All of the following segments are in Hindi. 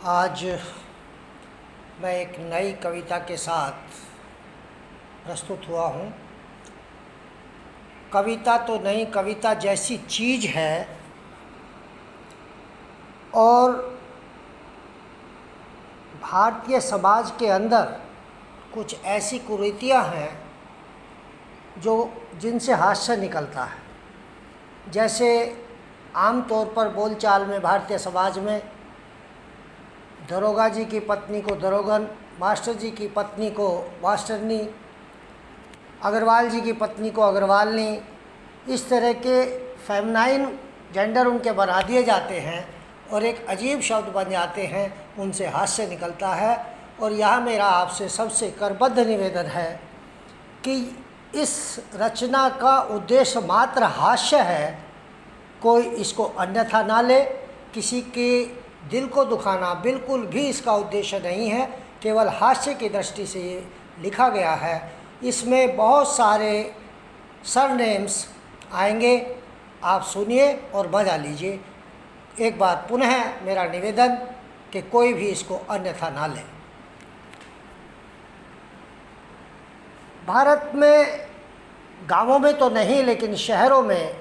आज मैं एक नई कविता के साथ प्रस्तुत हुआ हूँ। कविता तो नहीं, कविता जैसी चीज़ है और भारतीय समाज के अंदर कुछ ऐसी कुरीतियाँ हैं जिनसे हास्य निकलता है। जैसे आम तौर पर बोलचाल में भारतीय समाज में दरोगा जी की पत्नी को दरोगन, मास्टर जी की पत्नी को मास्टरनी, अग्रवाल जी की पत्नी को अग्रवालनी, इस तरह के फेमिनाइन जेंडर उनके बना दिए जाते हैं और एक अजीब शब्द बन जाते हैं, उनसे हास्य निकलता है। और यह मेरा आपसे सबसे करबद्ध निवेदन है कि इस रचना का उद्देश्य मात्र हास्य है, कोई इसको अन्यथा ना ले। किसी के दिल को दुखाना बिल्कुल भी इसका उद्देश्य नहीं है, केवल हास्य की दृष्टि से ये लिखा गया है। इसमें बहुत सारे सरनेम्स आएंगे, आप सुनिए और मज़ा लीजिए। एक बार पुनः मेरा निवेदन कि कोई भी इसको अन्यथा ना ले। भारत में गांवों में तो नहीं लेकिन शहरों में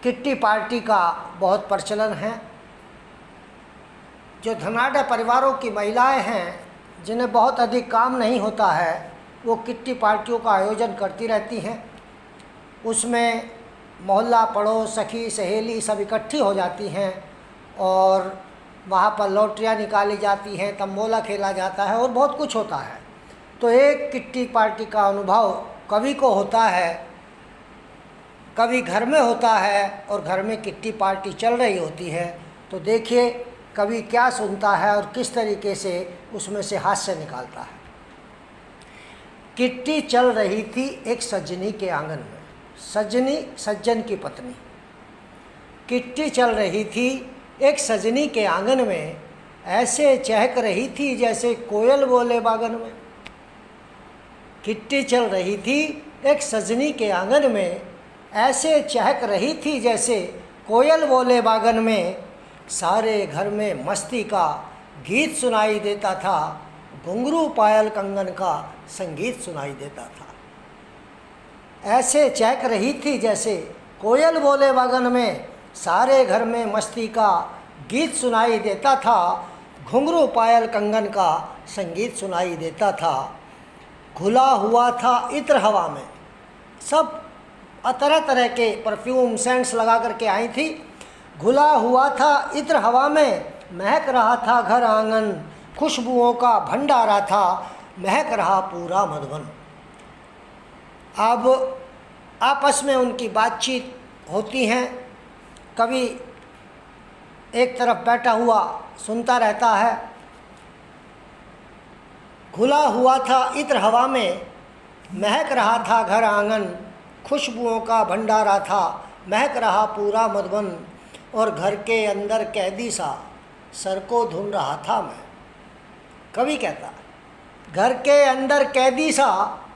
किट्टी पार्टी का बहुत प्रचलन है। जो धनाढ़ परिवारों की महिलाएं हैं, जिन्हें बहुत अधिक काम नहीं होता है, वो किट्टी पार्टियों का आयोजन करती रहती हैं। उसमें मोहल्ला पड़ोस, सखी सहेली सब इकट्ठी हो जाती हैं और वहाँ पर लॉटरियाँ निकाली जाती हैं, तंबोला खेला जाता है और बहुत कुछ होता है। तो एक किट्टी पार्टी का अनुभव कवि को होता है। कवि घर में होता है और घर में किट्टी पार्टी चल रही होती है। तो देखिए कवि क्या सुनता है और किस तरीके से उसमें से हास्य निकालता है। किट्टी चल रही थी एक सज्जनी के आंगन में। सज्जनी सज्जन की पत्नी। किट्टी चल रही थी एक सजनी के आंगन में, ऐसे चहक रही थी जैसे कोयल बोले बागन में। किट्टी चल रही थी एक सजनी के आंगन में, ऐसे चहक रही थी जैसे कोयल बोले बागन में। सारे घर में मस्ती का गीत सुनाई देता था, घुंघरू पायल कंगन का संगीत सुनाई देता था। ऐसे चहक रही थी जैसे कोयल बोले बागन में, सारे घर में मस्ती का गीत सुनाई देता था, घुंघरू पायल कंगन का संगीत सुनाई देता था। घुला हुआ था इत्र हवा में, सब तरह तरह के परफ्यूम सेंट्स लगा करके आई थी। घुला हुआ था इत्र हवा में, महक रहा था घर आंगन, खुशबुओं का भंडारा था, महक रहा पूरा मधुबन। अब आपस में उनकी बातचीत होती हैं। कवि एक तरफ बैठा हुआ सुनता रहता है। घुला हुआ था इत्र हवा में, महक रहा था घर आंगन, खुशबुओं का भंडारा था, महक रहा पूरा मधुबन। और घर के अंदर कैदी सा सर को धुन रहा था मैं। कवि कहता, घर के अंदर कैदी सा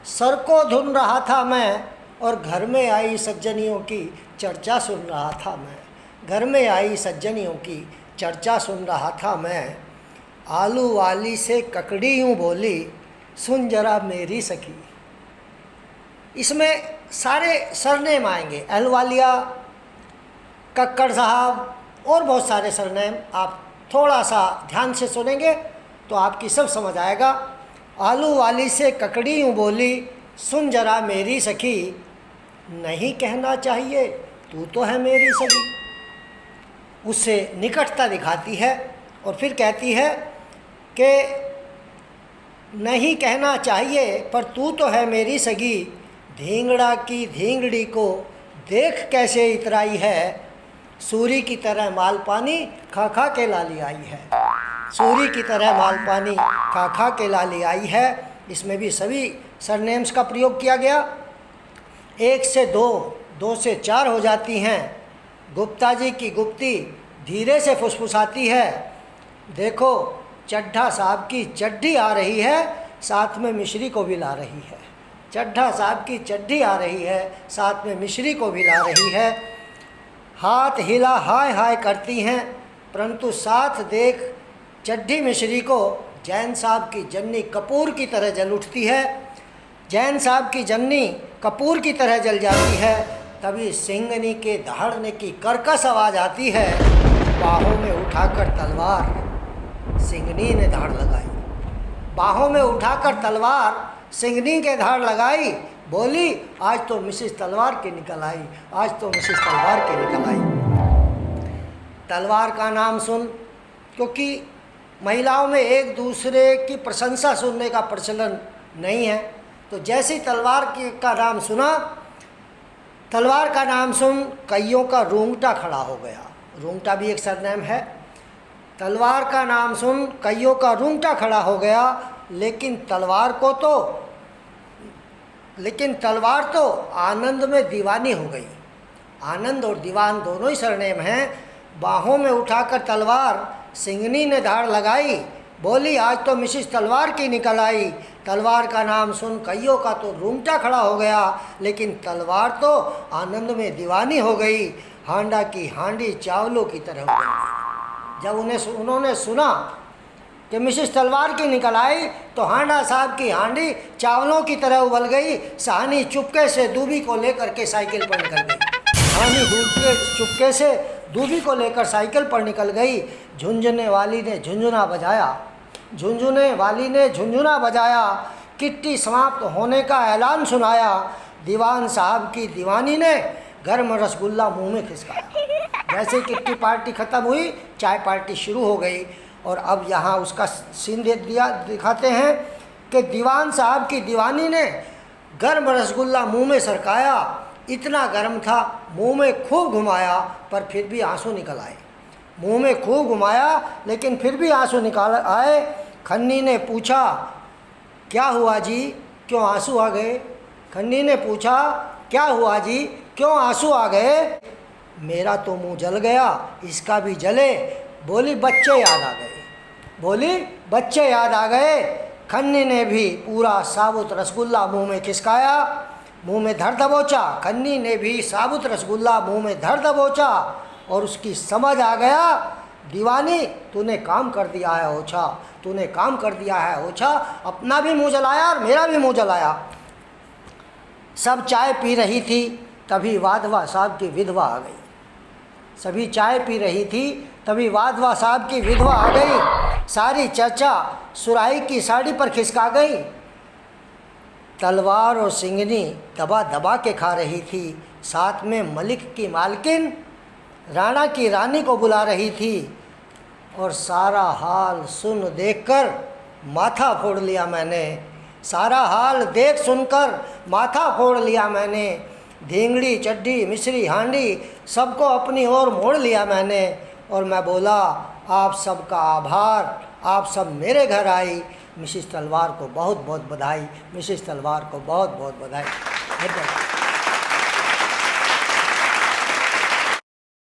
सर को धुन रहा था मैं, और घर में आई सज्जनियों की चर्चा सुन रहा था मैं। घर में आई सज्जनियों की चर्चा सुन रहा था मैं। आलू वाली से ककड़ी यूँ बोली, सुन जरा मेरी सखी। इसमें सारे सरनेम आएंगे, अहलवालिया, कक्कड़ साहब और बहुत सारे सरनेम। आप थोड़ा सा ध्यान से सुनेंगे तो आपकी सब समझ आएगा। आलू वाली से ककड़ी यूँ बोली, सुन जरा मेरी सखी, नहीं कहना चाहिए तू तो है मेरी सखी। उससे निकटता दिखाती है और फिर कहती है कि नहीं कहना चाहिए पर तू तो है मेरी सगी। धींगड़ा की धींगड़ी को देख कैसे इतराई है, सूरी की तरह माल पानी खा खा के लाली आई है। सूरी की तरह माल पानी खा खा के लाली आई है। इसमें भी सभी सरनेम्स का प्रयोग किया गया। 1 से 2, 2 से 4 हो जाती हैं। गुप्ता जी की गुप्ती धीरे से फुसफुसाती है, देखो चड्ढा साहब की चड्ढी आ रही है, साथ में मिश्री को भी ला रही है। चड्ढा साहब की चड्ढी आ रही है, साथ में मिश्री को भी ला रही है। हाथ हिला हाय हाय करती हैं, परंतु साथ देख चड्ढी मिश्री को जैन साहब की जन्नी कपूर की तरह जल उठती है। जैन साहब की जन्नी कपूर की तरह जल जाती है। तभी सिंगनी के दहाड़ने की कर्कश आवाज़ आती है। बाहों में उठाकर तलवार सिंगनी ने धाड़ लगाई। बाहों में उठाकर तलवार सिंगनी के धाड़ लगाई। बोली, आज तो मिसेस तलवार की निकल आई, आज तो मिसेस तलवार की निकल आई। तलवार का नाम सुन, क्योंकि महिलाओं में एक दूसरे की प्रशंसा सुनने का प्रचलन नहीं है, तो जैसी तलवार का नाम सुना, तलवार का नाम सुन कईयों का रूंगटा खड़ा हो गया। रूंगटा भी एक सरनेम है। तलवार का नाम सुन कईयों का रूंगटा खड़ा हो गया, लेकिन तलवार तो आनंद में दीवानी हो गई। आनंद और दीवान दोनों ही सरनेम हैं। बाहों में उठाकर तलवार सिंगनी ने धाड़ लगाई। बोली, आज तो मिसेस तलवार की निकल आई। तलवार का नाम सुन कईयों का तो रूंगटा खड़ा हो गया, लेकिन तलवार तो आनंद में दीवानी हो गई। हांडा की हांडी चावलों की तरह हो गई। जब उन्होंने सुना कि मिसेस तलवार की निकल आई, तो हांडा साहब की हांडी चावलों की तरह उबल गई। सहानी चुपके से दूबी को लेकर के साइकिल पर निकल गई। सहानी चुपके से दूबी को लेकर साइकिल पर निकल गई। झुंझुने वाली ने झुंझुना बजाया। झुंझुने वाली ने झुंझुना बजाया। किट्टी समाप्त होने का ऐलान सुनाया। दीवान साहब की दीवानी ने गर्म रसगुल्ला मुंह में खिसकाया। जैसे किट्टी पार्टी ख़त्म हुई, चाय पार्टी शुरू हो गई। और अब यहाँ उसका सीन दिखाते हैं कि दीवान साहब की दीवानी ने गर्म रसगुल्ला मुंह में सरकाया। इतना गर्म था, मुंह में खूब घुमाया, पर फिर भी आंसू निकल आए। मुंह में खूब घुमाया, लेकिन फिर भी आंसू निकाल आए। खन्नी ने पूछा, क्या हुआ जी, क्यों आंसू आ गए? खन्नी ने पूछा, क्या हुआ जी, क्यों आंसू आ गए? मेरा तो मुंह जल गया, इसका भी जले। बोली, बच्चे याद आ गए। बोली, बच्चे याद आ गए। खन्नी ने भी पूरा साबुत रसगुल्ला मुंह में खिसकाया, मुंह में धर दबोचा। खन्नी ने भी साबुत रसगुल्ला मुंह में धर दबोचा, और उसकी समझ आ गया, दीवानी तूने काम कर दिया है ओछा, तूने काम कर दिया है ओछा। अपना भी मुंह जलाया और मेरा भी मुंह जलाया। सब चाय पी रही थी, तभी वाधवा साहब की विधवा आ गई। सभी चाय पी रही थी, तभी वाधवा साहब की विधवा आ गई। सारी चर्चा सुराही की साड़ी पर खिसका गई। तलवार और सिंगनी दबा दबा के खा रही थी। साथ में मलिक की मालकिन राणा की रानी को बुला रही थी। और सारा हाल सुन देखकर माथा फोड़ लिया मैंने। सारा हाल देख सुनकर माथा फोड़ लिया मैंने। धींगड़ी चड्ढी मिश्री हांडी सबको अपनी ओर मोड़ लिया मैंने। और मैं बोला, आप सबका आभार, आप सब मेरे घर आई। मिसेस तलवार को बहुत बहुत बधाई, मिसेस तलवार को बहुत बहुत बधाई।